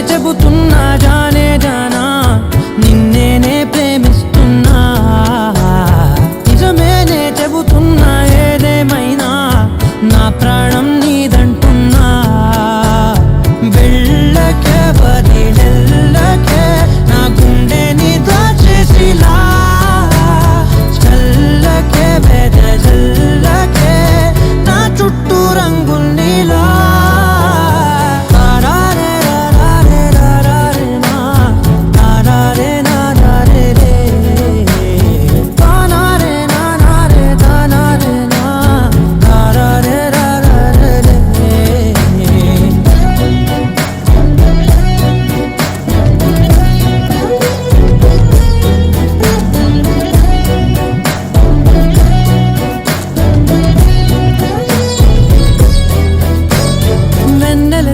చెబుతున్నా జానే జానా నిన్నేనే ప్రేమిస్తున్నా నిజమేనే చెబుతున్నా ఏదేమైనా నా ప్రాణం నీదంటున్నా వెళ్ళకే వదిలెళ్ళకే నా గుండెని దాచేసిలా చల్లకే వెదజల్లకే నా చుట్టూ రంగుల్నిలా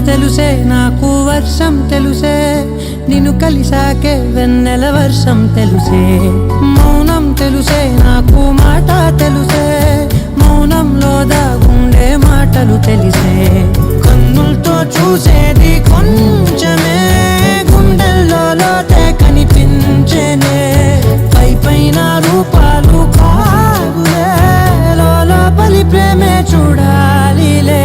తెలుసే నాకు వర్షం తెలుసే నిన్ను కలిసాకే వెన్నెల వర్షం తెలుసే మౌనం తెలుసే నాకు మాట తెలుసే మౌనంలో దాగుండే మాటలు తెలిసే కన్నులతో చూసేది కొంచెమే గుండెల్లో లోతే కనిపించేనే పై పైన రూపాలు కాదులే లోపలి ప్రేమే చూడాలిలే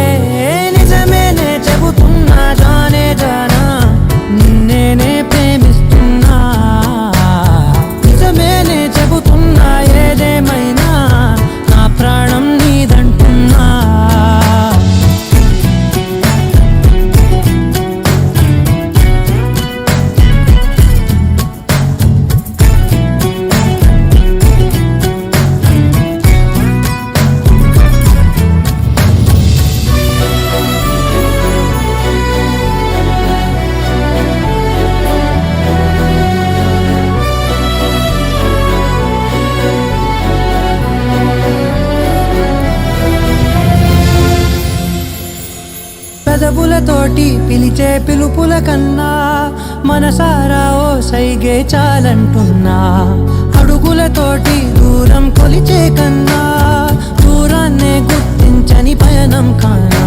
నిజమేనే చెబుతున్నా జానే జానా నిన్నేనే ప్రేమిస్తున్నా నిజమేనే చెబుతున్నా ఏదేమైనా నా ప్రాణం నీదంటున్నా పెదవులతోటి పిలిచే పిలుపుల కన్నా మనసారా ఓ సైగే చాలంటున్నా అడుగులతోటి దూరం కొలిచే కన్నా దూరాన్నే గుర్తించని పయనం కానా